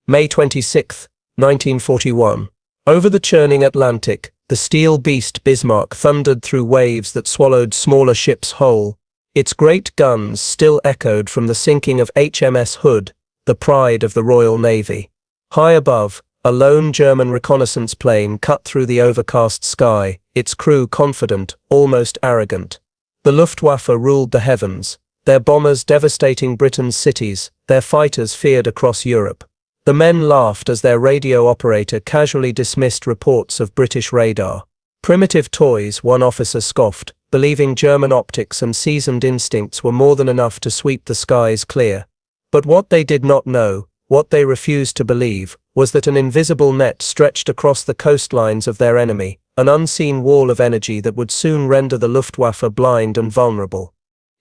May 26, 1941. Over the churning Atlantic, the steel beast Bismarck thundered through waves that swallowed smaller ships whole. Its great guns still echoed from the sinking of HMS Hood, the pride of the Royal Navy. High above, a lone German reconnaissance plane cut through the overcast sky, its crew confident, almost arrogant. The Luftwaffe ruled the heavens, their bombers devastating Britain's cities, their fighters feared across Europe. The men laughed as their radio operator casually dismissed reports of British radar. Primitive toys, one officer scoffed, believing German optics and seasoned instincts were more than enough to sweep the skies clear. But what they did not know, what they refused to believe, was that an invisible net stretched across the coastlines of their enemy, an unseen wall of energy that would soon render the Luftwaffe blind and vulnerable.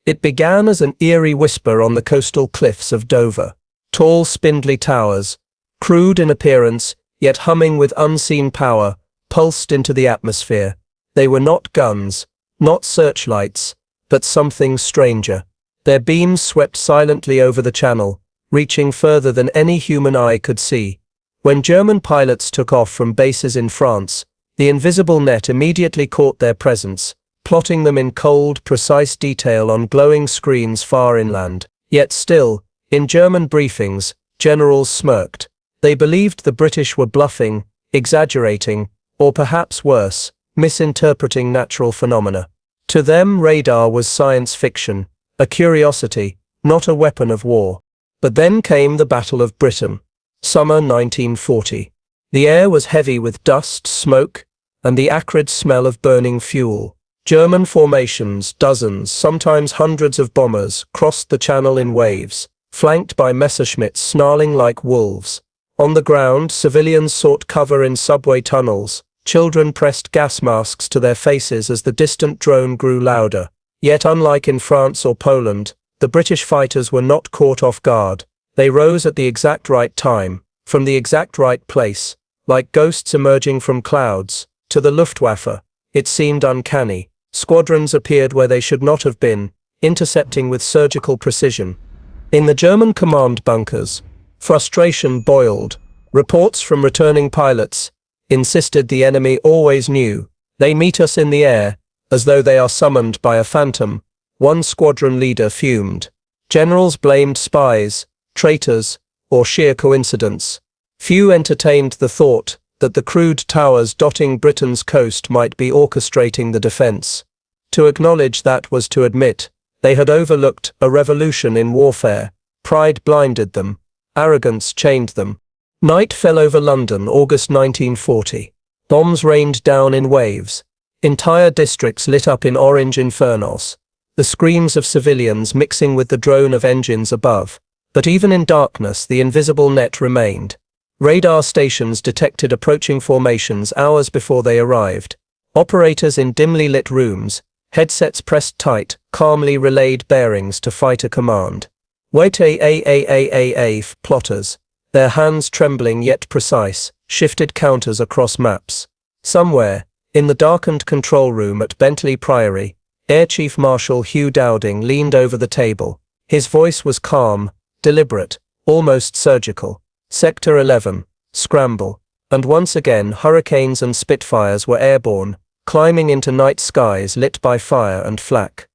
It began as an eerie whisper on the coastal cliffs of Dover. Tall, spindly towers, crude in appearance, yet humming with unseen power, pulsed into the atmosphere. They were not guns, not searchlights, but something stranger. Their beams swept silently over the channel, reaching further than any human eye could see. When German pilots took off from bases in France, the invisible net immediately caught their presence, plotting them in cold, precise detail on glowing screens far inland. Yet still, in German briefings, generals smirked. They believed the British were bluffing, exaggerating, or perhaps worse, misinterpreting natural phenomena. To them, radar was science fiction, a curiosity, not a weapon of war. But then came the Battle of Britain. Summer 1940. The air was heavy with dust, smoke, and the acrid smell of burning fuel. German formations, dozens, sometimes hundreds of bombers, crossed the channel in waves, flanked by Messerschmitts snarling like wolves. On the ground, civilians sought cover in subway tunnels. Children pressed gas masks to their faces as the distant drone grew louder. Yet unlike in France or Poland, the British fighters were not caught off guard. They rose at the exact right time, from the exact right place, like ghosts emerging from clouds. To the Luftwaffe, it seemed uncanny. Squadrons appeared where they should not have been, intercepting with surgical precision. In the German command bunkers, frustration boiled. Reports from returning pilots insisted the enemy always knew. They meet us in the air, as though they are summoned by a phantom. One squadron leader fumed. Generals blamed spies, traitors, or sheer coincidence. Few entertained the thought that the crude towers dotting Britain's coast might be orchestrating the defense. To acknowledge that was to admit they had overlooked a revolution in warfare. Pride blinded them. Arrogance chained them. Night fell over London, August 1940. Bombs rained down in waves. Entire districts lit up in orange infernos. The screams of civilians mixing with the drone of engines above. But even in darkness, the invisible net remained. Radar stations detected approaching formations hours before they arrived. Operators in dimly lit rooms, headsets pressed tight, calmly relayed bearings to fighter command. Wait plotters, their hands trembling yet precise, shifted counters across maps. Somewhere, in the darkened control room at Bentley Priory, Air Chief Marshal Hugh Dowding leaned over the table. His voice was calm, deliberate, almost surgical. Sector 11, scramble. And once again Hurricanes and Spitfires were airborne, climbing into night skies lit by fire and flak.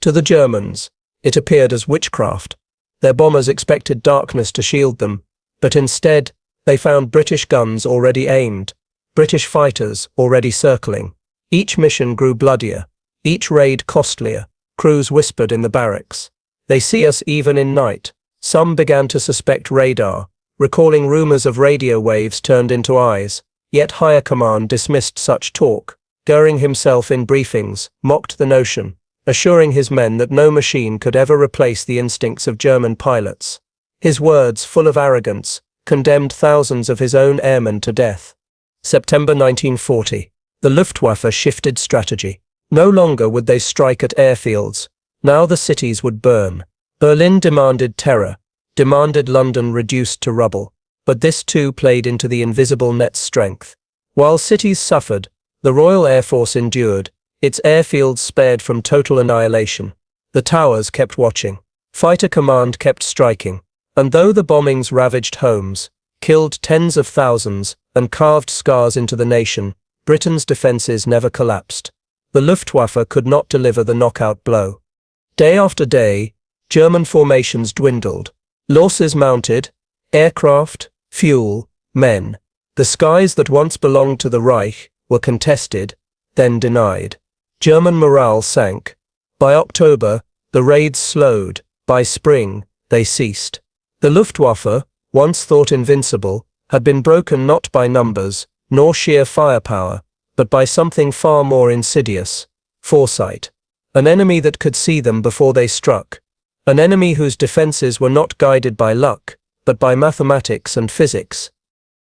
To the Germans, it appeared as witchcraft. Their bombers expected darkness to shield them, but instead, they found British guns already aimed, British fighters already circling. Each mission grew bloodier, each raid costlier. Crews whispered in the barracks. They see us even in night. Some began to suspect radar, recalling rumors of radio waves turned into eyes. Yet higher command dismissed such talk. Goering himself in briefings, mocked the notion, assuring his men that no machine could ever replace the instincts of German pilots. His words, full of arrogance, condemned thousands of his own airmen to death. September 1940. The Luftwaffe shifted strategy. No longer would they strike at airfields. Now the cities would burn. Berlin demanded terror, demanded London reduced to rubble. But this too played into the invisible net's strength. While cities suffered, the Royal Air Force endured. Its airfields spared from total annihilation. The towers kept watching. Fighter command kept striking. And though the bombings ravaged homes, killed tens of thousands, and carved scars into the nation, Britain's defences never collapsed. The Luftwaffe could not deliver the knockout blow. Day after day, German formations dwindled. Losses mounted: aircraft, fuel, men. The skies that once belonged to the Reich were contested, then denied. German morale sank. By October, the raids slowed. By spring, they ceased. The Luftwaffe, once thought invincible, had been broken not by numbers, nor sheer firepower, but by something far more insidious: foresight. An enemy that could see them before they struck. An enemy whose defenses were not guided by luck, but by mathematics and physics.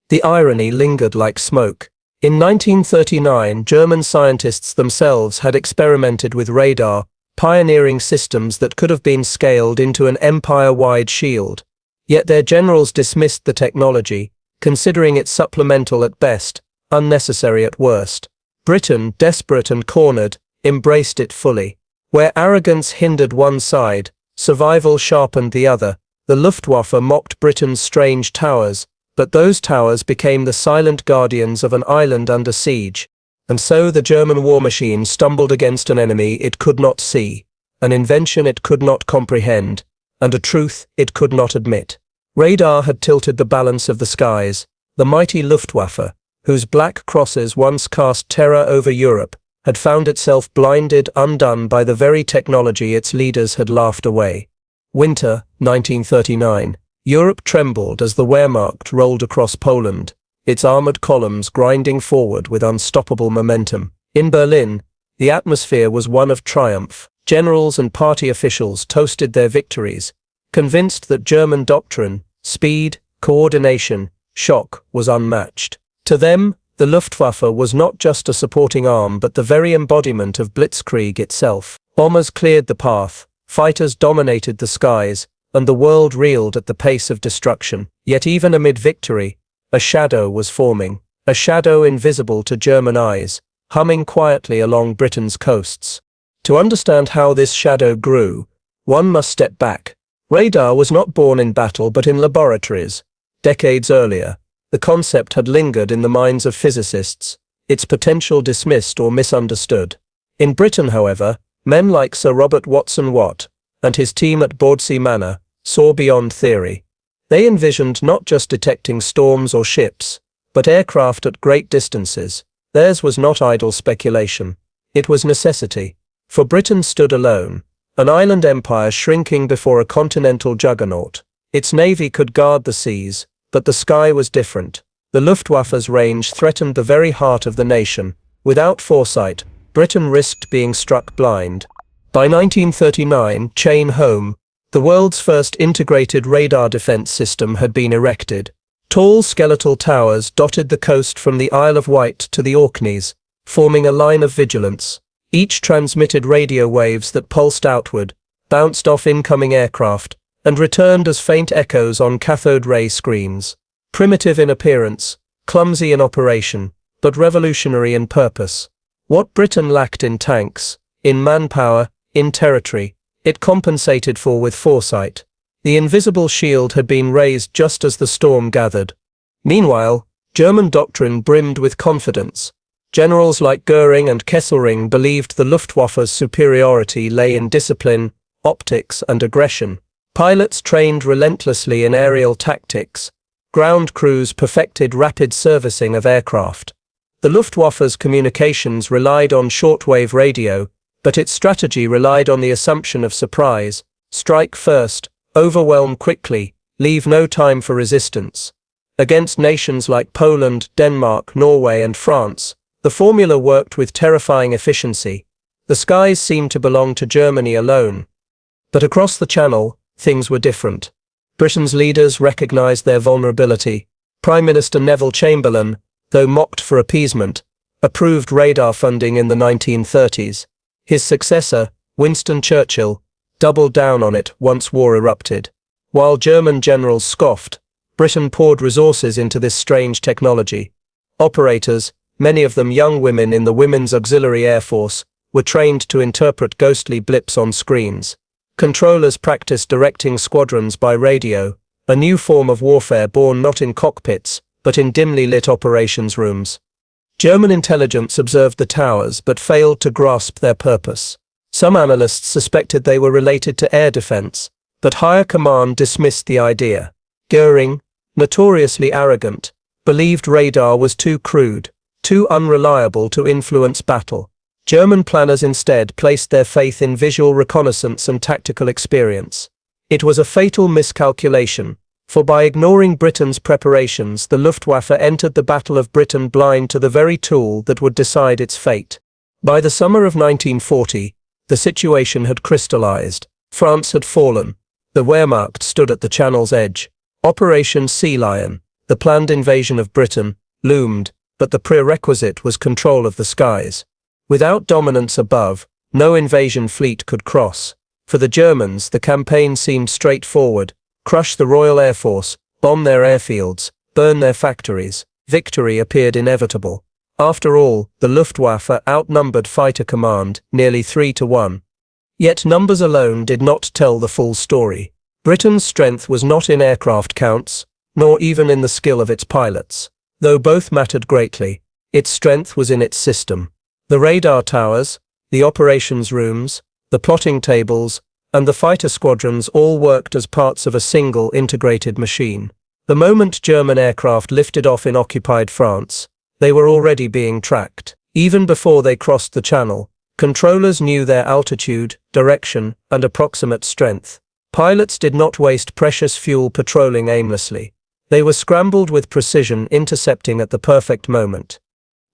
The irony lingered like smoke. In 1939, German scientists themselves had experimented with radar, pioneering systems that could have been scaled into an empire-wide shield. Yet their generals dismissed the technology, considering it supplemental at best, unnecessary at worst. Britain, desperate and cornered, embraced it fully. Where arrogance hindered one side, survival sharpened the other. The Luftwaffe mocked Britain's strange towers, but those towers became the silent guardians of an island under siege. And so the German war machine stumbled against an enemy it could not see, an invention it could not comprehend, and a truth it could not admit. Radar had tilted the balance of the skies. The mighty Luftwaffe, whose black crosses once cast terror over Europe, had found itself blinded, undone by the very technology its leaders had laughed away. Winter, 1939. Europe trembled as the Wehrmacht rolled across Poland, its armored columns grinding forward with unstoppable momentum. In Berlin, the atmosphere was one of triumph. Generals and party officials toasted their victories, convinced that German doctrine, speed, coordination, shock was unmatched. To them, the Luftwaffe was not just a supporting arm but the very embodiment of blitzkrieg itself. Bombers cleared the path, fighters dominated the skies, and the world reeled at the pace of destruction. Yet even amid victory, a shadow was forming, a shadow invisible to German eyes, humming quietly along Britain's coasts. To understand how this shadow grew, one must step back. Radar was not born in battle but in laboratories. Decades earlier, the concept had lingered in the minds of physicists, its potential dismissed or misunderstood. In Britain, however, men like Sir Robert Watson-Watt and his team at Bawdsey Manor saw beyond theory. They envisioned not just detecting storms or ships, but aircraft at great distances. Theirs was not idle speculation. It was necessity. For Britain stood alone, an island empire shrinking before a continental juggernaut. Its navy could guard the seas, but the sky was different. The Luftwaffe's range threatened the very heart of the nation. Without foresight, Britain risked being struck blind. By 1939, Chain Home, the world's first integrated radar defense system, had been erected. Tall skeletal towers dotted the coast from the Isle of Wight to the Orkneys, forming a line of vigilance. Each transmitted radio waves that pulsed outward, bounced off incoming aircraft, and returned as faint echoes on cathode ray screens. Primitive in appearance, clumsy in operation, but revolutionary in purpose. What Britain lacked in tanks, in manpower, in territory, it compensated for with foresight. The invisible shield had been raised just as the storm gathered. Meanwhile, German doctrine brimmed with confidence. Generals like Goering and Kesselring believed the Luftwaffe's superiority lay in discipline, optics, and aggression. Pilots trained relentlessly in aerial tactics. Ground crews perfected rapid servicing of aircraft. The Luftwaffe's communications relied on shortwave radio, but its strategy relied on the assumption of surprise. Strike first, overwhelm quickly, leave no time for resistance. Against nations like Poland, Denmark, Norway, and France, the formula worked with terrifying efficiency. The skies seemed to belong to Germany alone. But across the Channel, things were different. Britain's leaders recognized their vulnerability. Prime Minister Neville Chamberlain, though mocked for appeasement, approved radar funding in the 1930s. His successor, Winston Churchill, doubled down on it once war erupted. While German generals scoffed, Britain poured resources into this strange technology. Operators, many of them young women in the Women's Auxiliary Air Force, were trained to interpret ghostly blips on screens. Controllers practiced directing squadrons by radio, a new form of warfare born not in cockpits, but in dimly lit operations rooms. German intelligence observed the towers but failed to grasp their purpose. Some analysts suspected they were related to air defense, but higher command dismissed the idea. Goering, notoriously arrogant, believed radar was too crude, too unreliable to influence battle. German planners instead placed their faith in visual reconnaissance and tactical experience. It was a fatal miscalculation, for by ignoring Britain's preparations, the Luftwaffe entered the Battle of Britain blind to the very tool that would decide its fate. By the summer of 1940, the situation had crystallized. France had fallen. The Wehrmacht stood at the Channel's edge. Operation Sea Lion, the planned invasion of Britain, loomed, but the prerequisite was control of the skies. Without dominance above, no invasion fleet could cross. For the Germans, the campaign seemed straightforward: crush the Royal Air Force, bomb their airfields, burn their factories. Victory appeared inevitable. After all, the Luftwaffe outnumbered fighter command nearly 3-1. Yet numbers alone did not tell the full story. Britain's strength was not in aircraft counts, nor even in the skill of its pilots. Though both mattered greatly, its strength was in its system. The radar towers, the operations rooms, the plotting tables, and the fighter squadrons all worked as parts of a single integrated machine. The moment German aircraft lifted off in occupied France, they were already being tracked. Even before they crossed the Channel, controllers knew their altitude, direction, and approximate strength. Pilots did not waste precious fuel patrolling aimlessly. They were scrambled with precision, intercepting at the perfect moment.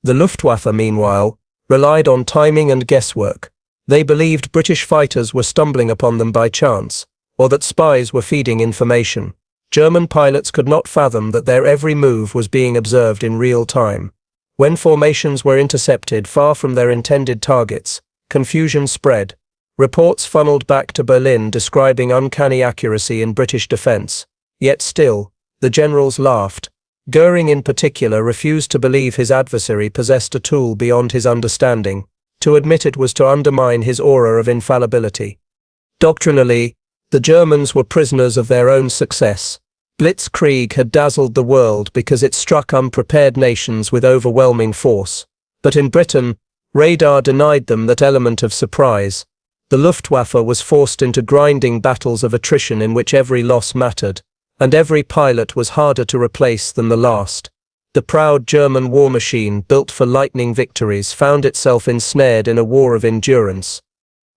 The Luftwaffe, meanwhile, relied on timing and guesswork. They believed British fighters were stumbling upon them by chance, or that spies were feeding information. German pilots could not fathom that their every move was being observed in real time. When formations were intercepted far from their intended targets, confusion spread. Reports funneled back to Berlin describing uncanny accuracy in British defense. Yet still, the generals laughed. Goering in particular refused to believe his adversary possessed a tool beyond his understanding. To admit it was to undermine his aura of infallibility. Doctrinally, the Germans were prisoners of their own success. Blitzkrieg had dazzled the world because it struck unprepared nations with overwhelming force. But in Britain, radar denied them that element of surprise. The Luftwaffe was forced into grinding battles of attrition in which every loss mattered, and every pilot was harder to replace than the last. The proud German war machine, built for lightning victories, found itself ensnared in a war of endurance.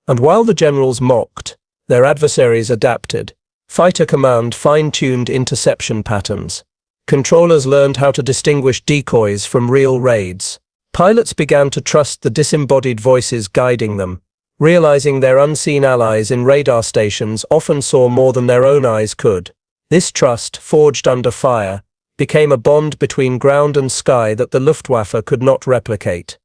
And while the generals mocked, their adversaries adapted. Fighter command fine-tuned interception patterns. Controllers learned how to distinguish decoys from real raids. Pilots began to trust the disembodied voices guiding them, realizing their unseen allies in radar stations often saw more than their own eyes could. This trust, forged under fire, became a bond between ground and sky that the Luftwaffe could not replicate.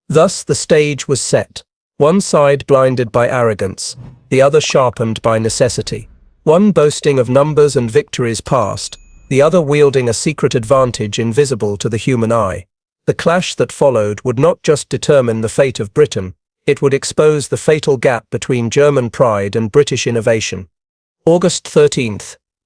Thus the stage was set, one side blinded by arrogance, the other sharpened by necessity. One boasting of numbers and victories past, the other wielding a secret advantage invisible to the human eye. The clash that followed would not just determine the fate of Britain, it would expose the fatal gap between German pride and British innovation. August 13,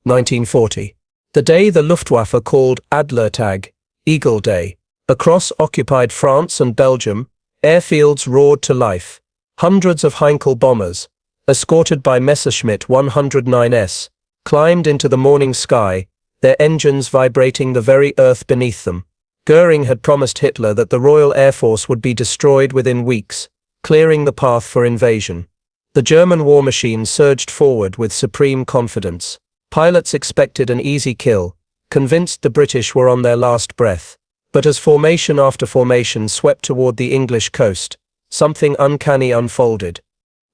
1940. The day the Luftwaffe called Adlertag, Eagle Day. Across occupied France and Belgium, airfields roared to life. Hundreds of Heinkel bombers, escorted by Messerschmitt 109s, climbed into the morning sky, their engines vibrating the very earth beneath them. Goering had promised Hitler that the Royal Air Force would be destroyed within weeks, clearing the path for invasion. The German war machine surged forward with supreme confidence. Pilots expected an easy kill, convinced the British were on their last breath. But as formation after formation swept toward the English coast, something uncanny unfolded.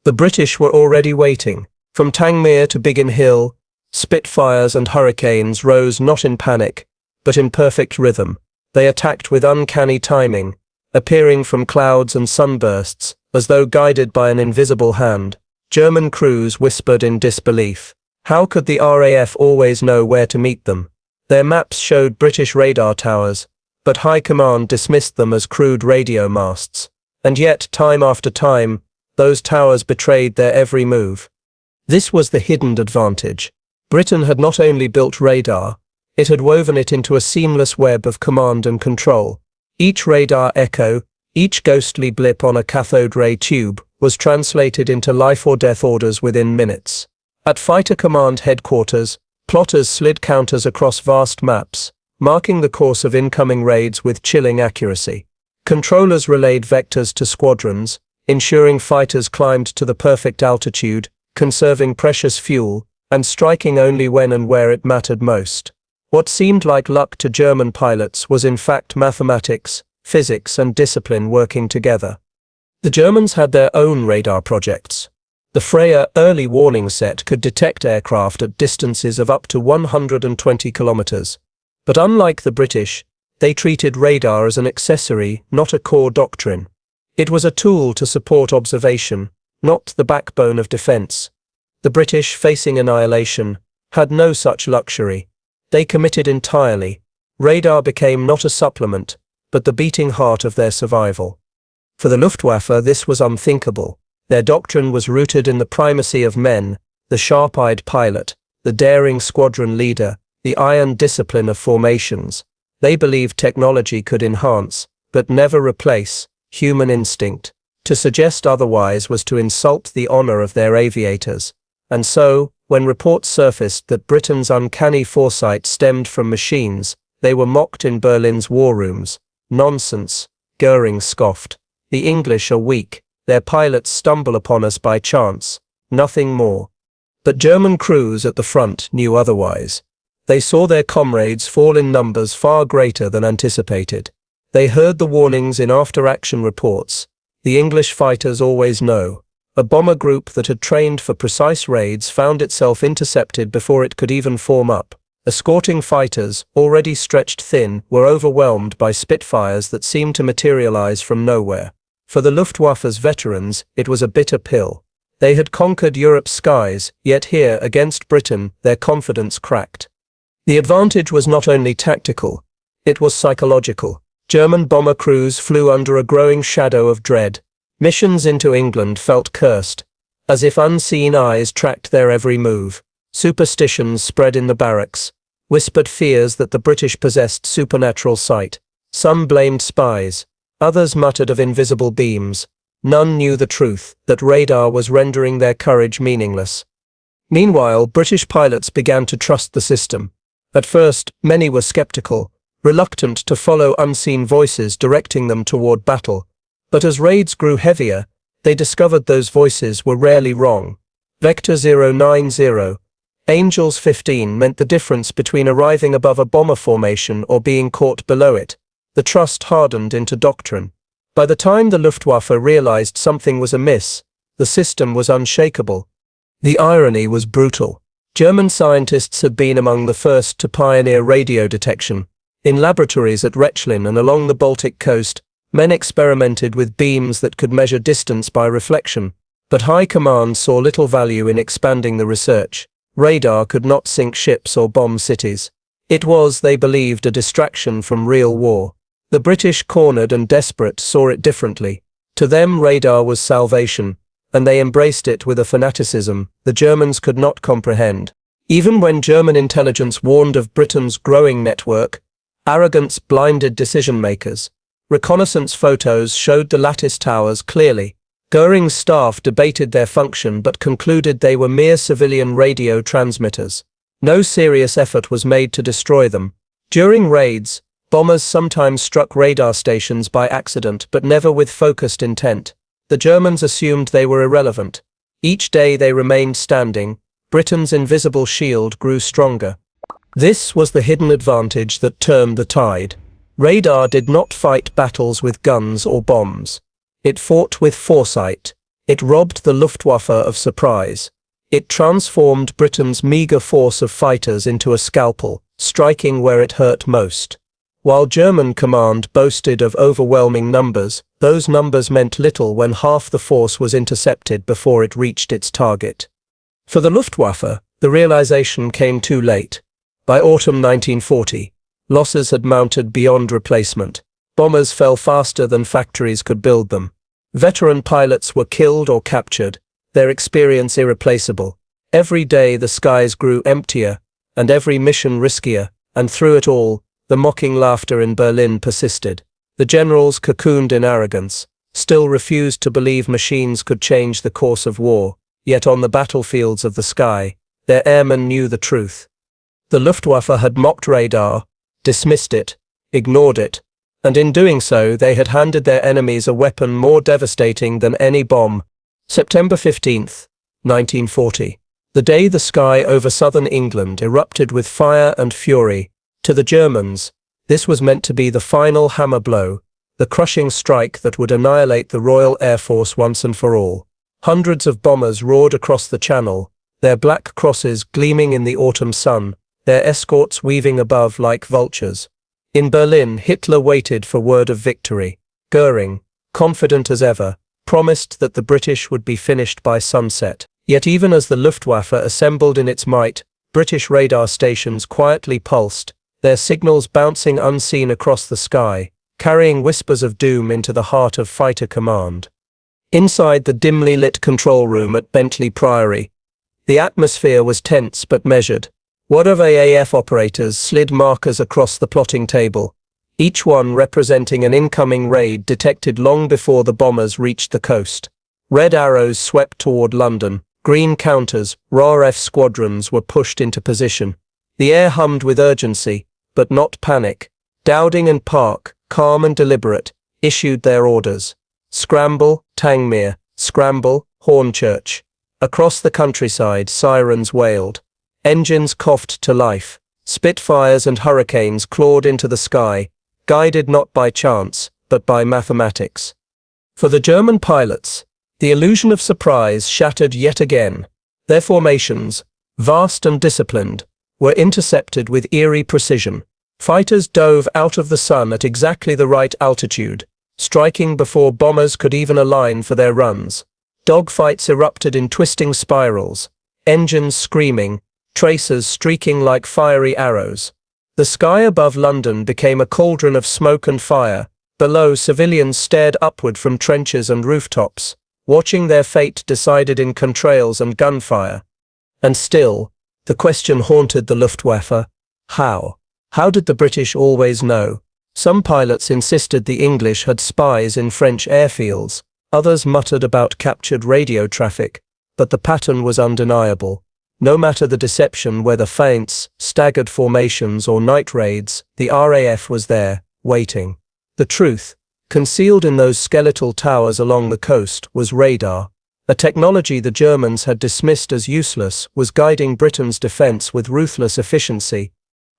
The British were already waiting. From Tangmere to Biggin Hill, Spitfires and Hurricanes rose not in panic, but in perfect rhythm. They attacked with uncanny timing, appearing from clouds and sunbursts, as though guided by an invisible hand. German crews whispered in disbelief. How could the RAF always know where to meet them? Their maps showed British radar towers, but High Command dismissed them as crude radio masts. And yet, time after time, those towers betrayed their every move. This was the hidden advantage. Britain had not only built radar, it had woven it into a seamless web of command and control. Each radar echo, each ghostly blip on a cathode ray tube, was translated into life or death orders within minutes. At Fighter Command headquarters, plotters slid counters across vast maps, marking the course of incoming raids with chilling accuracy. Controllers relayed vectors to squadrons, ensuring fighters climbed to the perfect altitude, conserving precious fuel, and striking only when and where it mattered most. What seemed like luck to German pilots was in fact mathematics, physics, and discipline working together. The Germans had their own radar projects. The Freya early warning set could detect aircraft at distances of up to 120 kilometers. But unlike the British, they treated radar as an accessory, not a core doctrine. It was a tool to support observation, not the backbone of defense. The British, facing annihilation, had no such luxury. They committed entirely. Radar became not a supplement, but the beating heart of their survival. For the Luftwaffe, this was unthinkable. Their doctrine was rooted in the primacy of men, the sharp-eyed pilot, the daring squadron leader, the iron discipline of formations. They believed technology could enhance, but never replace, human instinct. To suggest otherwise was to insult the honor of their aviators. And so, when reports surfaced that Britain's uncanny foresight stemmed from machines, they were mocked in Berlin's war rooms. Nonsense, Goering scoffed. The English are weak. Their pilots stumble upon us by chance. Nothing more. But German crews at the front knew otherwise. They saw their comrades fall in numbers far greater than anticipated. They heard the warnings in after-action reports. The English fighters always know. A bomber group that had trained for precise raids found itself intercepted before it could even form up. Escorting fighters, already stretched thin, were overwhelmed by Spitfires that seemed to materialize from nowhere. For the Luftwaffe's veterans, it was a bitter pill. They had conquered Europe's skies, yet here, against Britain, their confidence cracked. The advantage was not only tactical, it was psychological. German bomber crews flew under a growing shadow of dread. Missions into England felt cursed, as if unseen eyes tracked their every move. Superstitions spread in the barracks, whispered fears that the British possessed supernatural sight. Some blamed spies, others muttered of invisible beams. None knew the truth, that radar was rendering their courage meaningless. Meanwhile, British pilots began to trust the system. At first, many were skeptical, reluctant to follow unseen voices directing them toward battle. But as raids grew heavier, they discovered those voices were rarely wrong. Vector 090, Angels 15 meant the difference between arriving above a bomber formation or being caught below it. The trust hardened into doctrine. By the time the Luftwaffe realized something was amiss, the system was unshakable. The irony was brutal. German scientists had been among the first to pioneer radio detection. In laboratories at Rechlin and along the Baltic coast, men experimented with beams that could measure distance by reflection, but High Command saw little value in expanding the research. Radar could not sink ships or bomb cities. It was, they believed, a distraction from real war. The British, cornered and desperate, saw it differently. To them, radar was salvation, and they embraced it with a fanaticism the Germans could not comprehend. Even when German intelligence warned of Britain's growing network, arrogance blinded decision-makers. Reconnaissance photos showed the lattice towers clearly. Goering's staff debated their function but concluded they were mere civilian radio transmitters. No serious effort was made to destroy them. During raids, bombers sometimes struck radar stations by accident but never with focused intent. The Germans assumed they were irrelevant. Each day they remained standing, Britain's invisible shield grew stronger. This was the hidden advantage that turned the tide. Radar did not fight battles with guns or bombs. It fought with foresight. It robbed the Luftwaffe of surprise. It transformed Britain's meager force of fighters into a scalpel, striking where it hurt most. While German command boasted of overwhelming numbers, those numbers meant little when half the force was intercepted before it reached its target. For the Luftwaffe, the realization came too late. By autumn 1940, losses had mounted beyond replacement. Bombers fell faster than factories could build them. Veteran pilots were killed or captured, their experience irreplaceable. Every day the skies grew emptier, and every mission riskier, and through it all, the mocking laughter in Berlin persisted. The generals, cocooned in arrogance, still refused to believe machines could change the course of war, yet on the battlefields of the sky, their airmen knew the truth. The Luftwaffe had mocked radar, dismissed it, ignored it, and in doing so they had handed their enemies a weapon more devastating than any bomb. September 15th, 1940. The day the sky over southern England erupted with fire and fury. To the Germans, this was meant to be the final hammer blow, the crushing strike that would annihilate the Royal Air Force once and for all. Hundreds of bombers roared across the Channel, their black crosses gleaming in the autumn sun, their escorts weaving above like vultures. In Berlin, Hitler waited for word of victory. Goering, confident as ever, promised that the British would be finished by sunset. Yet even as the Luftwaffe assembled in its might, British radar stations quietly pulsed, their signals bouncing unseen across the sky, carrying whispers of doom into the heart of fighter command. Inside the dimly lit control room at Bentley Priory, the atmosphere was tense but measured. Word of AAF operators slid markers across the plotting table, each one representing an incoming raid detected long before the bombers reached the coast. Red arrows swept toward London. Green counters, RAF squadrons were pushed into position. The air hummed with urgency, but not panic. Dowding and Park, calm and deliberate, issued their orders. Scramble, Tangmere, scramble, Hornchurch. Across the countryside, sirens wailed. Engines coughed to life. Spitfires and Hurricanes clawed into the sky, guided not by chance, but by mathematics. For the German pilots, the illusion of surprise shattered yet again. Their formations, vast and disciplined, were intercepted with eerie precision. Fighters dove out of the sun at exactly the right altitude, striking before bombers could even align for their runs. Dogfights erupted in twisting spirals, engines screaming, tracers streaking like fiery arrows. The sky above London became a cauldron of smoke and fire. Below, civilians stared upward from trenches and rooftops, watching their fate decided in contrails and gunfire. And still, the question haunted the Luftwaffe: how? How did the British always know? Some pilots insisted the English had spies in French airfields, others muttered about captured radio traffic, but the pattern was undeniable. No matter the deception, whether feints, staggered formations or night raids, the RAF was there, waiting. The truth, concealed in those skeletal towers along the coast, was radar. A technology the Germans had dismissed as useless was guiding Britain's defense with ruthless efficiency.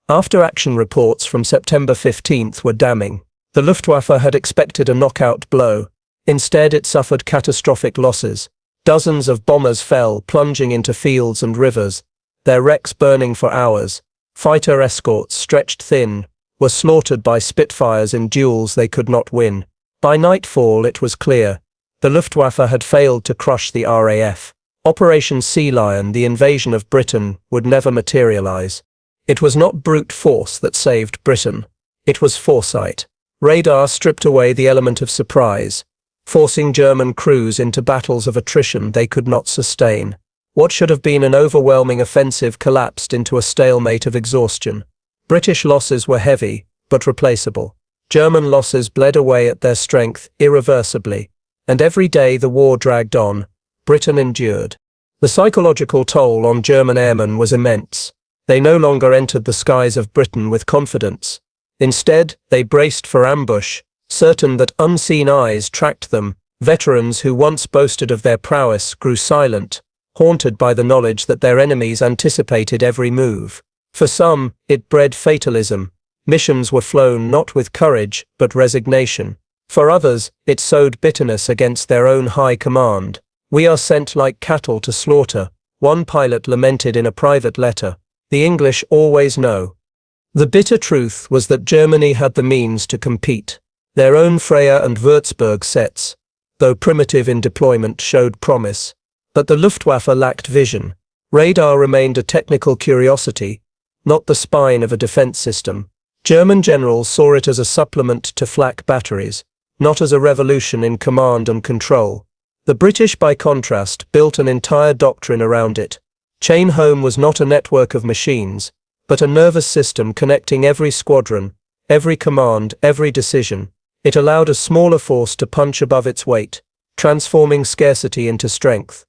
After-action reports from September 15th were damning. The Luftwaffe had expected a knockout blow. Instead, it suffered catastrophic losses. Dozens of bombers fell, plunging into fields and rivers, their wrecks burning for hours. Fighter escorts, stretched thin, were slaughtered by Spitfires in duels they could not win. By nightfall it was clear. The Luftwaffe had failed to crush the RAF. Operation Sea Lion, the invasion of Britain, would never materialize. It was not brute force that saved Britain. It was foresight. Radar stripped away the element of surprise, forcing German crews into battles of attrition they could not sustain. What should have been an overwhelming offensive collapsed into a stalemate of exhaustion. British losses were heavy, but replaceable. German losses bled away at their strength irreversibly. And every day the war dragged on, Britain endured. The psychological toll on German airmen was immense. They no longer entered the skies of Britain with confidence. Instead, they braced for ambush, certain that unseen eyes tracked them. Veterans who once boasted of their prowess grew silent, haunted by the knowledge that their enemies anticipated every move. For some, it bred fatalism. Missions were flown not with courage, but resignation. For others, it sowed bitterness against their own high command. "We are sent like cattle to slaughter," one pilot lamented in a private letter. "The English always know." The bitter truth was that Germany had the means to compete. Their own Freya and Würzburg sets, though primitive in deployment, showed promise. But the Luftwaffe lacked vision. Radar remained a technical curiosity, not the spine of a defense system. German generals saw it as a supplement to flak batteries, not as a revolution in command and control. The British, by contrast, built an entire doctrine around it. Chain Home was not a network of machines, but a nervous system connecting every squadron, every command, every decision. It allowed a smaller force to punch above its weight, transforming scarcity into strength.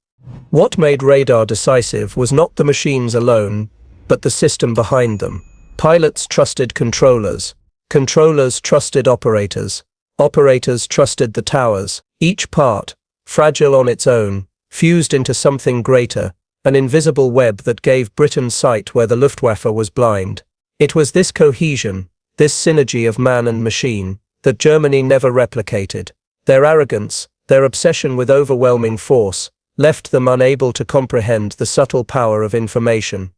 What made radar decisive was not the machines alone, but the system behind them. Pilots trusted controllers. Controllers trusted operators. Operators trusted the towers. Each part, fragile on its own, fused into something greater, an invisible web that gave Britain sight where the Luftwaffe was blind. It was this cohesion, this synergy of man and machine, that Germany never replicated. Their arrogance, their obsession with overwhelming force, left them unable to comprehend the subtle power of information.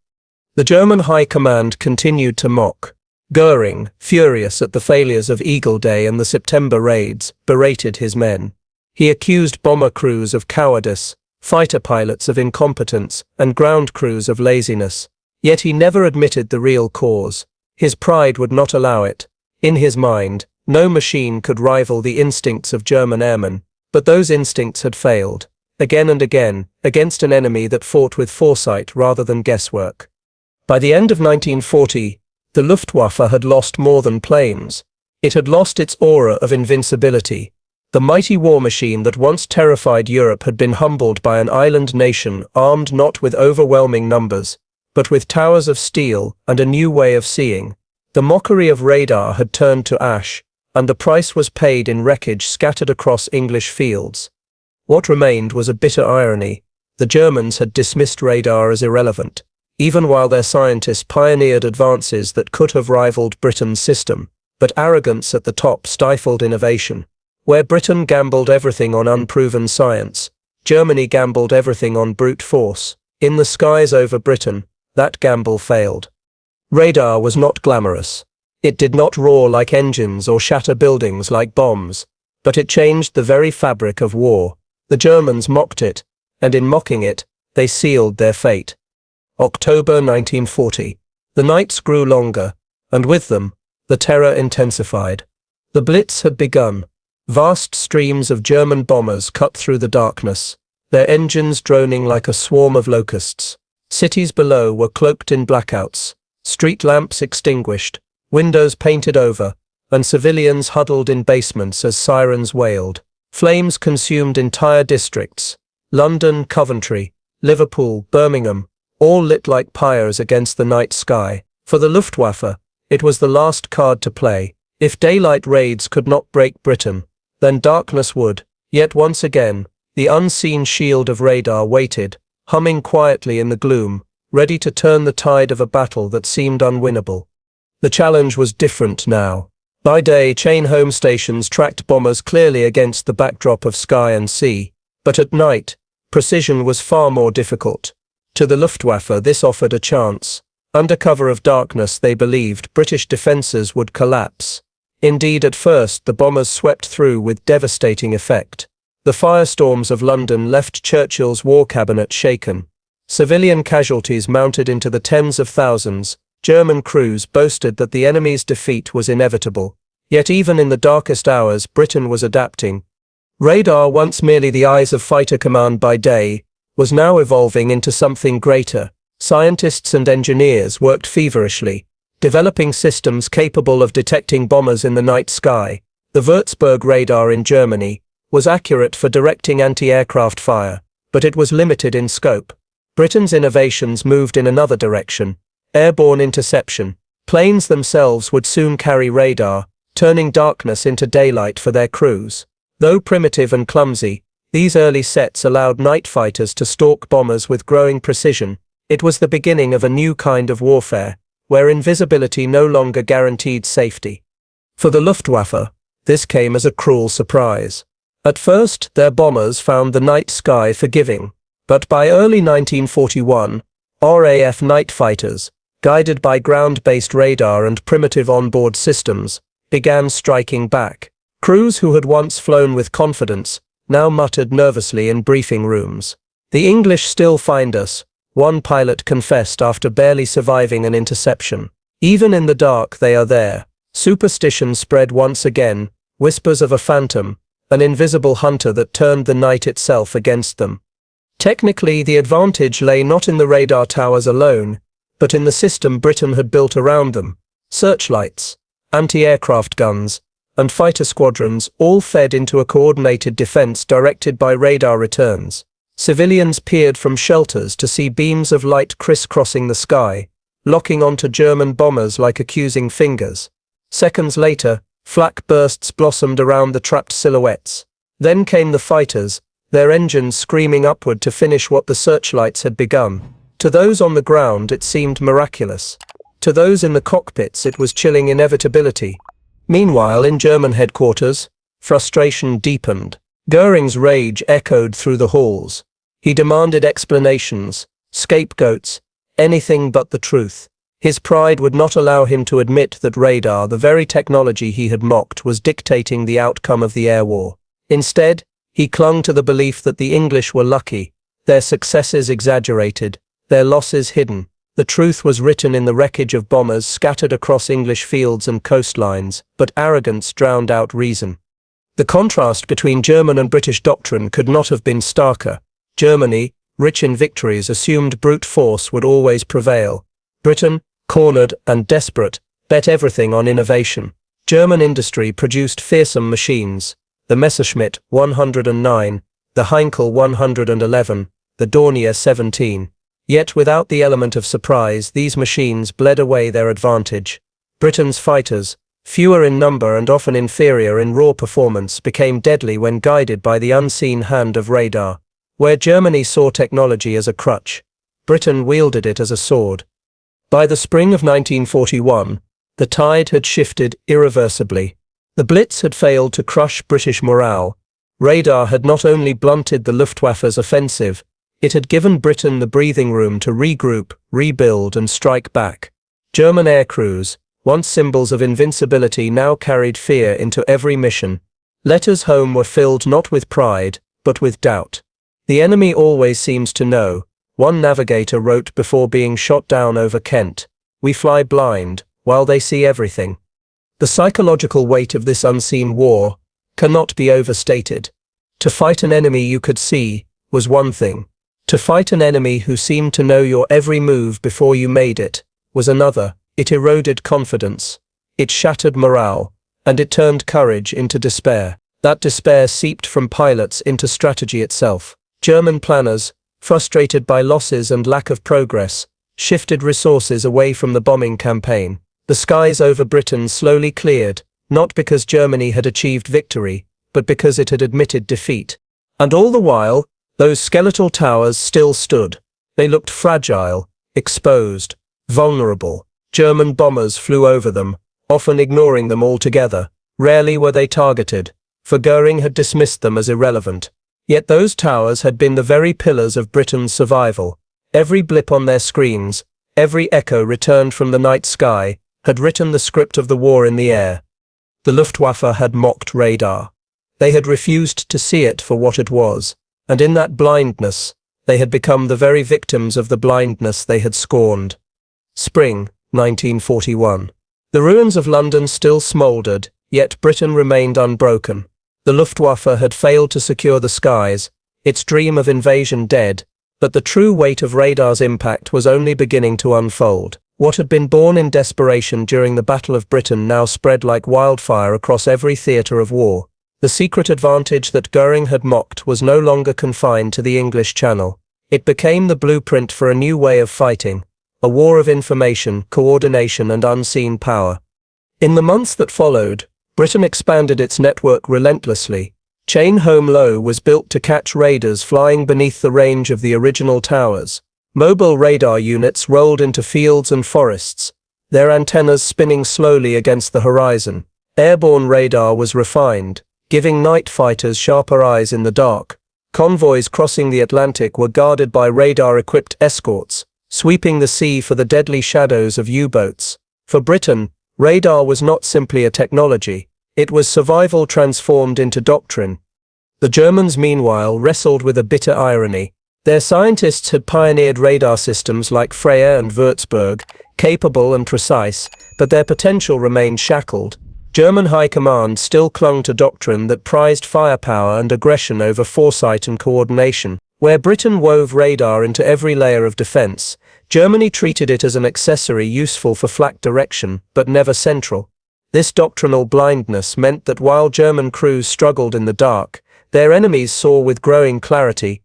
The German High Command continued to mock. Goering, furious at the failures of Eagle Day and the September raids, berated his men. He accused bomber crews of cowardice, fighter pilots of incompetence, and ground crews of laziness. Yet he never admitted the real cause. His pride would not allow it. In his mind, no machine could rival the instincts of German airmen, but those instincts had failed, again and again, against an enemy that fought with foresight rather than guesswork. By the end of 1940, the Luftwaffe had lost more than planes. It had lost its aura of invincibility. The mighty war machine that once terrified Europe had been humbled by an island nation armed not with overwhelming numbers, but with towers of steel and a new way of seeing. The mockery of radar had turned to ash, and the price was paid in wreckage scattered across English fields. What remained was a bitter irony. The Germans had dismissed radar as irrelevant, even while their scientists pioneered advances that could have rivaled Britain's system, but arrogance at the top stifled innovation. Where Britain gambled everything on unproven science, Germany gambled everything on brute force. In the skies over Britain, that gamble failed. Radar was not glamorous. It did not roar like engines or shatter buildings like bombs, but it changed the very fabric of war. The Germans mocked it, and in mocking it, they sealed their fate. October 1940. The nights grew longer, and with them, the terror intensified. The Blitz had begun. Vast streams of German bombers cut through the darkness, their engines droning like a swarm of locusts. Cities below were cloaked in blackouts, street lamps extinguished, windows painted over, and civilians huddled in basements as sirens wailed. Flames consumed entire districts. London, Coventry, Liverpool, Birmingham, all lit like pyres against the night sky. For the Luftwaffe, it was the last card to play. If daylight raids could not break Britain, then darkness would. Yet once again, the unseen shield of radar waited, humming quietly in the gloom, ready to turn the tide of a battle that seemed unwinnable. The challenge was different now. By day, chain home stations tracked bombers clearly against the backdrop of sky and sea, but at night, precision was far more difficult. To the Luftwaffe, this offered a chance. Under cover of darkness, they believed British defences would collapse. Indeed, at first, the bombers swept through with devastating effect. The firestorms of London left Churchill's war cabinet shaken. Civilian casualties mounted into the tens of thousands. German crews boasted that the enemy's defeat was inevitable. Yet even in the darkest hours, Britain was adapting. Radar, once merely the eyes of fighter command by day, was now evolving into something greater. Scientists and engineers worked feverishly, developing systems capable of detecting bombers in the night sky. The Würzburg radar in Germany was accurate for directing anti-aircraft fire, but it was limited in scope. Britain's innovations moved in another direction: airborne interception. Planes themselves would soon carry radar, turning darkness into daylight for their crews. Though primitive and clumsy, these early sets allowed night fighters to stalk bombers with growing precision. It was the beginning of a new kind of warfare, where invisibility no longer guaranteed safety. For the Luftwaffe, this came as a cruel surprise. At first, their bombers found the night sky forgiving, but by early 1941, RAF night fighters, guided by ground-based radar and primitive onboard systems, began striking back. Crews who had once flown with confidence now muttered nervously in briefing rooms. "The English still find us," one pilot confessed after barely surviving an interception. "Even in the dark they are there." Superstition spread once again, whispers of a phantom, an invisible hunter that turned the night itself against them. Technically, the advantage lay not in the radar towers alone, but in the system Britain had built around them. Searchlights, anti-aircraft guns, and fighter squadrons all fed into a coordinated defense directed by radar returns. Civilians peered from shelters to see beams of light crisscrossing the sky, locking onto German bombers like accusing fingers. Seconds later, flak bursts blossomed around the trapped silhouettes. Then came the fighters, their engines screaming upward to finish what the searchlights had begun. To those on the ground it seemed miraculous. To those in the cockpits it was chilling inevitability. Meanwhile, in German headquarters, frustration deepened. Goering's rage echoed through the halls. He demanded explanations, scapegoats, anything but the truth. His pride would not allow him to admit that radar, the very technology he had mocked, was dictating the outcome of the air war. Instead, he clung to the belief that the English were lucky, their successes exaggerated, their losses hidden. The truth was written in the wreckage of bombers scattered across English fields and coastlines, but arrogance drowned out reason. The contrast between German and British doctrine could not have been starker. Germany, rich in victories, assumed brute force would always prevail. Britain, cornered and desperate, bet everything on innovation. German industry produced fearsome machines, the Messerschmitt 109, the Heinkel 111, the Dornier 17. Yet without the element of surprise, these machines bled away their advantage. Britain's fighters, fewer in number and often inferior in raw performance, became deadly when guided by the unseen hand of radar. Where Germany saw technology as a crutch, Britain wielded it as a sword. By the spring of 1941, the tide had shifted irreversibly. The Blitz had failed to crush British morale. Radar had not only blunted the Luftwaffe's offensive, it had given Britain the breathing room to regroup, rebuild, and strike back. German aircrews, once symbols of invincibility, now carried fear into every mission. Letters home were filled not with pride, but with doubt. "The enemy always seems to know," one navigator wrote before being shot down over Kent. "We fly blind, while they see everything." The psychological weight of this unseen war cannot be overstated. To fight an enemy you could see was one thing. To fight an enemy who seemed to know your every move before you made it was another. It eroded confidence, it shattered morale, and it turned courage into despair. That despair seeped from pilots into strategy itself. German planners, frustrated by losses and lack of progress, shifted resources away from the bombing campaign. The skies over Britain slowly cleared, not because Germany had achieved victory, but because it had admitted defeat. And all the while, those skeletal towers still stood. They looked fragile, exposed, vulnerable. German bombers flew over them, often ignoring them altogether. Rarely were they targeted, for Goering had dismissed them as irrelevant. Yet those towers had been the very pillars of Britain's survival. Every blip on their screens, every echo returned from the night sky, had written the script of the war in the air. The Luftwaffe had mocked radar. They had refused to see it for what it was. And in that blindness, they had become the very victims of the blindness they had scorned. Spring, 1941. The ruins of London still smouldered, yet Britain remained unbroken. The Luftwaffe had failed to secure the skies, its dream of invasion dead, but the true weight of radar's impact was only beginning to unfold. What had been born in desperation during the Battle of Britain now spread like wildfire across every theatre of war. The secret advantage that Goering had mocked was no longer confined to the English Channel. It became the blueprint for a new way of fighting, a war of information, coordination, and unseen power. In the months that followed, Britain expanded its network relentlessly. Chain Home Low was built to catch raiders flying beneath the range of the original towers. Mobile radar units rolled into fields and forests, their antennas spinning slowly against the horizon. Airborne radar was refined, giving night fighters sharper eyes in the dark. Convoys crossing the Atlantic were guarded by radar-equipped escorts, sweeping the sea for the deadly shadows of U-boats. For Britain, radar was not simply a technology, it was survival transformed into doctrine. The Germans, meanwhile, wrestled with a bitter irony. Their scientists had pioneered radar systems like Freya and Würzburg, capable and precise, but their potential remained shackled. German high command still clung to doctrine that prized firepower and aggression over foresight and coordination. Where Britain wove radar into every layer of defense, Germany treated it as an accessory useful for flak direction, but never central. This doctrinal blindness meant that while German crews struggled in the dark, their enemies saw with growing clarity.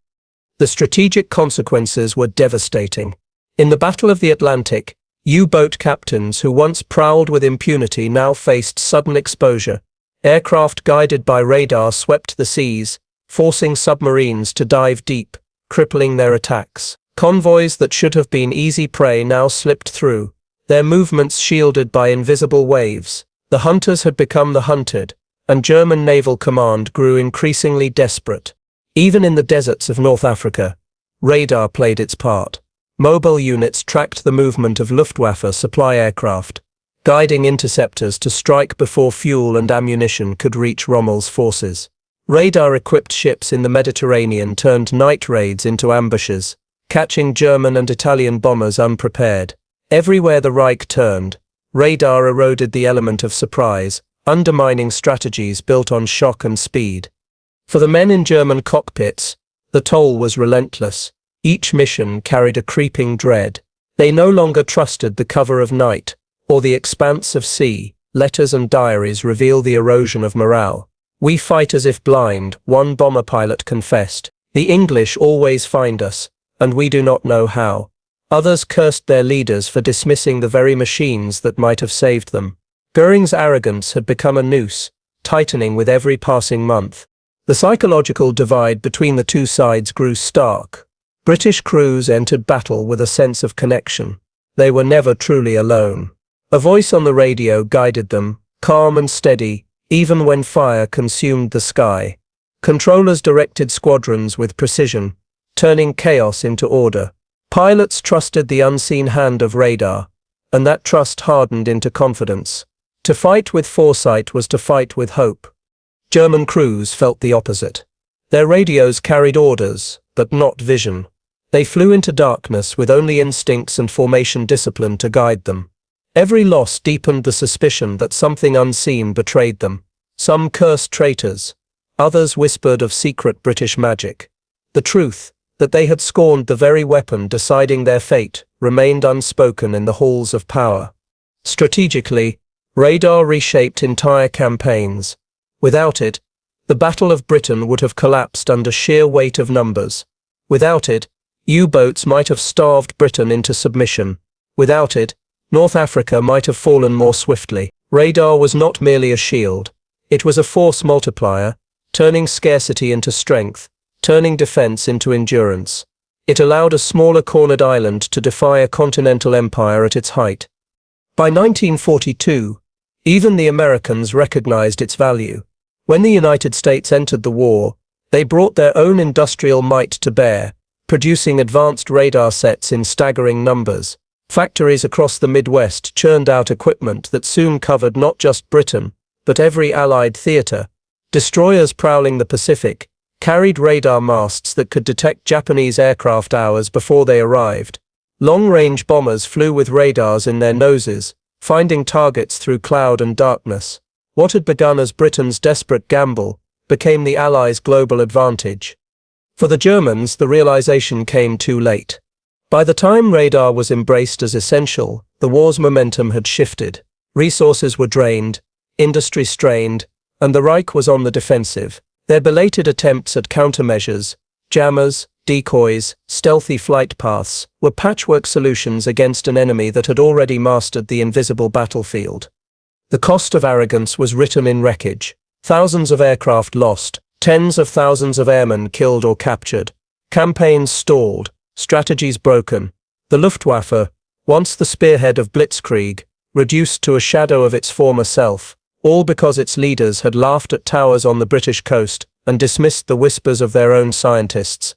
The strategic consequences were devastating. In the Battle of the Atlantic, U-boat captains who once prowled with impunity now faced sudden exposure. Aircraft guided by radar swept the seas, forcing submarines to dive deep, crippling their attacks. Convoys that should have been easy prey now slipped through, their movements shielded by invisible waves. The hunters had become the hunted, and German naval command grew increasingly desperate. Even in the deserts of North Africa, radar played its part. Mobile units tracked the movement of Luftwaffe supply aircraft, guiding interceptors to strike before fuel and ammunition could reach Rommel's forces. Radar-equipped ships in the Mediterranean turned night raids into ambushes, catching German and Italian bombers unprepared. Everywhere the Reich turned, radar eroded the element of surprise, undermining strategies built on shock and speed. For the men in German cockpits, the toll was relentless. Each mission carried a creeping dread. They no longer trusted the cover of night, or the expanse of sea. Letters and diaries reveal the erosion of morale. "We fight as if blind," one bomber pilot confessed. "The English always find us, and we do not know how." Others cursed their leaders for dismissing the very machines that might have saved them. Goering's arrogance had become a noose, tightening with every passing month. The psychological divide between the two sides grew stark. British crews entered battle with a sense of connection. They were never truly alone. A voice on the radio guided them, calm and steady, even when fire consumed the sky. Controllers directed squadrons with precision, turning chaos into order. Pilots trusted the unseen hand of radar, and that trust hardened into confidence. To fight with foresight was to fight with hope. German crews felt the opposite. Their radios carried orders, but not vision. They flew into darkness with only instincts and formation discipline to guide them. Every loss deepened the suspicion that something unseen betrayed them. Some cursed traitors, others whispered of secret British magic. The truth, that they had scorned the very weapon deciding their fate, remained unspoken in the halls of power. Strategically, radar reshaped entire campaigns. Without it, the Battle of Britain would have collapsed under sheer weight of numbers. Without it, U-boats might have starved Britain into submission. Without it, North Africa might have fallen more swiftly. Radar was not merely a shield. It was a force multiplier, turning scarcity into strength, turning defense into endurance. It allowed a smaller cornered island to defy a continental empire at its height. By 1942, even the Americans recognized its value. When the United States entered the war, they brought their own industrial might to bear, producing advanced radar sets in staggering numbers. Factories across the Midwest churned out equipment that soon covered not just Britain, but every Allied theater. Destroyers prowling the Pacific carried radar masts that could detect Japanese aircraft hours before they arrived. Long-range bombers flew with radars in their noses, finding targets through cloud and darkness. What had begun as Britain's desperate gamble became the Allies' global advantage. For the Germans, the realization came too late. By the time radar was embraced as essential, the war's momentum had shifted. Resources were drained, industry strained, and the Reich was on the defensive. Their belated attempts at countermeasures, jammers, decoys, stealthy flight paths, were patchwork solutions against an enemy that had already mastered the invisible battlefield. The cost of arrogance was written in wreckage. Thousands of aircraft lost, tens of thousands of airmen killed or captured. Campaigns stalled, strategies broken. The Luftwaffe, once the spearhead of blitzkrieg, reduced to a shadow of its former self, all because its leaders had laughed at towers on the British coast and dismissed the whispers of their own scientists.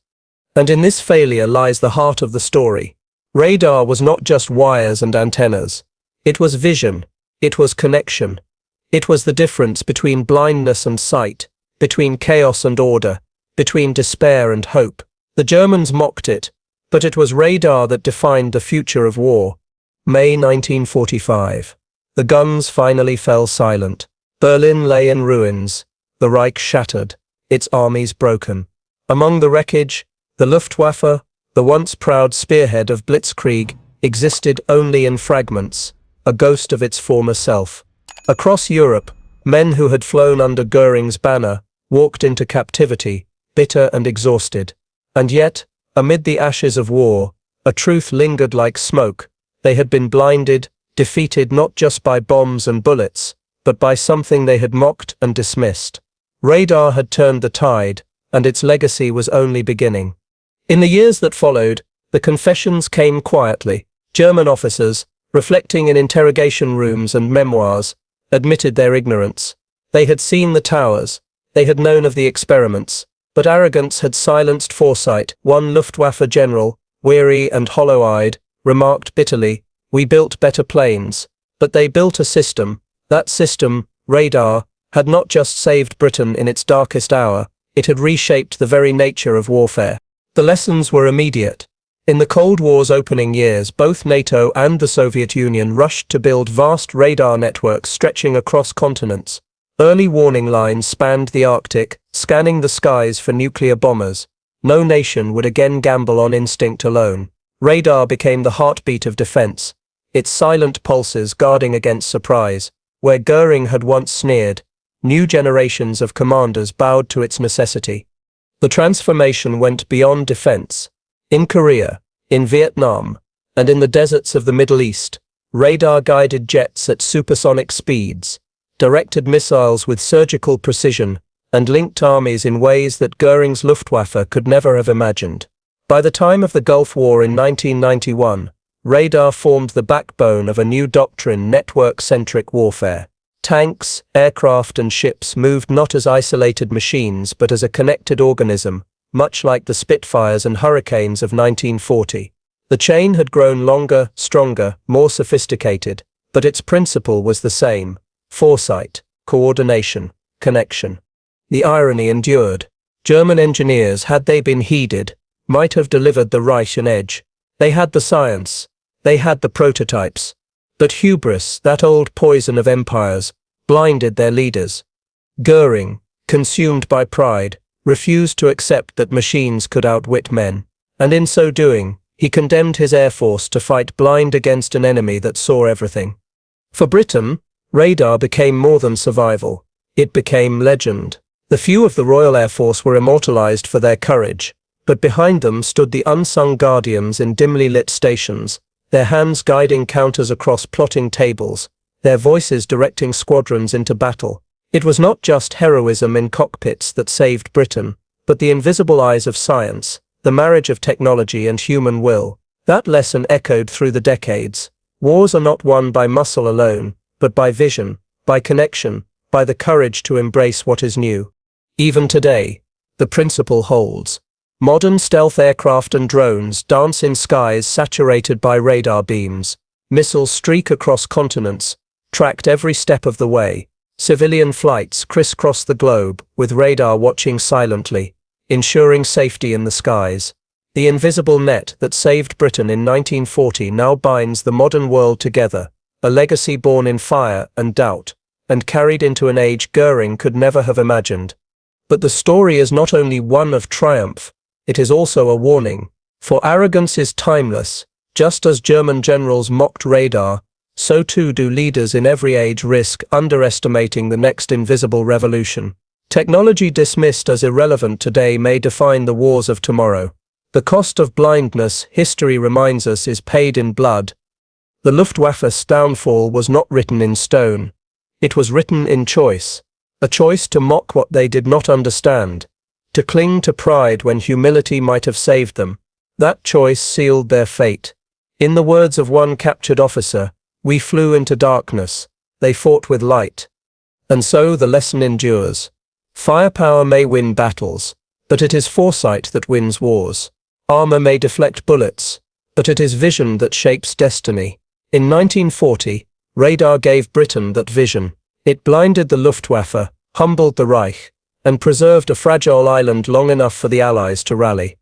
And in this failure lies the heart of the story. Radar was not just wires and antennas. It was vision. It was connection. It was the difference between blindness and sight, between chaos and order, between despair and hope. The Germans mocked it, but it was radar that defined the future of war. May 1945. The guns finally fell silent. Berlin lay in ruins, the Reich shattered, its armies broken. Among the wreckage, The Luftwaffe, the once proud spearhead of Blitzkrieg, existed only in fragments, a ghost of its former self. Across Europe, men who had flown under Goering's banner walked into captivity, bitter and exhausted. And yet, amid the ashes of war, a truth lingered like smoke. They had been blinded, defeated not just by bombs and bullets, but by something they had mocked and dismissed. Radar had turned the tide, and its legacy was only beginning. In the years that followed, the confessions came quietly. German officers, reflecting in interrogation rooms and memoirs, admitted their ignorance. They had seen the towers, they had known of the experiments, but arrogance had silenced foresight. One Luftwaffe general, weary and hollow-eyed, remarked bitterly, "We built better planes, but they built a system. That system, radar, had not just saved Britain in its darkest hour, it had reshaped the very nature of warfare." The lessons were immediate. In the Cold War's opening years, both NATO and the Soviet Union rushed to build vast radar networks stretching across continents. Early warning lines spanned the Arctic, scanning the skies for nuclear bombers. No nation would again gamble on instinct alone. Radar became the heartbeat of defense, its silent pulses guarding against surprise. Where Goering had once sneered, new generations of commanders bowed to its necessity. The transformation went beyond defense. In Korea, in Vietnam, and in the deserts of the Middle East, radar guided jets at supersonic speeds, directed missiles with surgical precision, and linked armies in ways that Goering's Luftwaffe could never have imagined. By the time of the Gulf War in 1991, radar formed the backbone of a new doctrine: network-centric warfare. Tanks, aircraft and ships moved not as isolated machines but as a connected organism, much like the Spitfires and Hurricanes of 1940. The chain had grown longer, stronger, more sophisticated, but its principle was the same: foresight, coordination, connection. The irony endured. German engineers, had they been heeded, might have delivered the Reich an edge. They had the science, they had the prototypes. But hubris, that old poison of empires, blinded their leaders. Goering, consumed by pride, refused to accept that machines could outwit men, and in so doing, he condemned his air force to fight blind against an enemy that saw everything. For Britain, radar became more than survival. It became legend. The few of the Royal Air Force were immortalized for their courage, but behind them stood the unsung guardians in dimly lit stations, their hands guiding counters across plotting tables, their voices directing squadrons into battle. It was not just heroism in cockpits that saved Britain, but the invisible eyes of science, the marriage of technology and human will. That lesson echoed through the decades. Wars are not won by muscle alone, but by vision, by connection, by the courage to embrace what is new. Even today, the principle holds. Modern stealth aircraft and drones dance in skies saturated by radar beams. Missiles streak across continents, tracked every step of the way. Civilian flights crisscross the globe, with radar watching silently, ensuring safety in the skies. The invisible net that saved Britain in 1940 now binds the modern world together, a legacy born in fire and doubt, and carried into an age Goering could never have imagined. But the story is not only one of triumph, it is also a warning. For arrogance is timeless. Just as German generals mocked radar, so too do leaders in every age risk underestimating the next invisible revolution. Technology dismissed as irrelevant today may define the wars of tomorrow. The cost of blindness, history reminds us, is paid in blood. The Luftwaffe's downfall was not written in stone. It was written in choice. A choice to mock what they did not understand, to cling to pride when humility might have saved them. That choice sealed their fate. In the words of one captured officer, "We flew into darkness, they fought with light." And so the lesson endures. Firepower may win battles, but it is foresight that wins wars. Armor may deflect bullets, but it is vision that shapes destiny. In 1940, radar gave Britain that vision. It blinded the Luftwaffe, humbled the Reich, and preserved a fragile island long enough for the Allies to rally.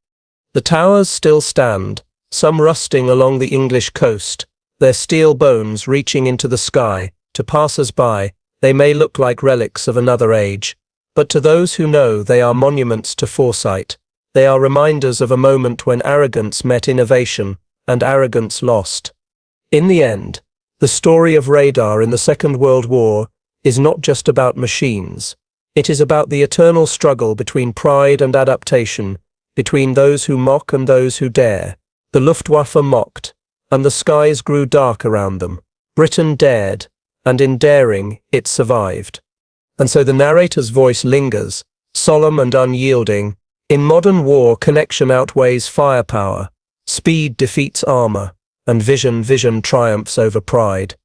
The towers still stand, some rusting along the English coast, their steel bones reaching into the sky. To passers-by, they may look like relics of another age, but to those who know, they are monuments to foresight. They are reminders of a moment when arrogance met innovation, and arrogance lost. In the end, the story of radar in the Second World War is not just about machines. It is about the eternal struggle between pride and adaptation, between those who mock and those who dare. The Luftwaffe mocked, and the skies grew dark around them. Britain dared, and in daring, it survived. And so the narrator's voice lingers, solemn and unyielding. In modern war, connection outweighs firepower. Speed defeats armor, and vision triumphs over pride.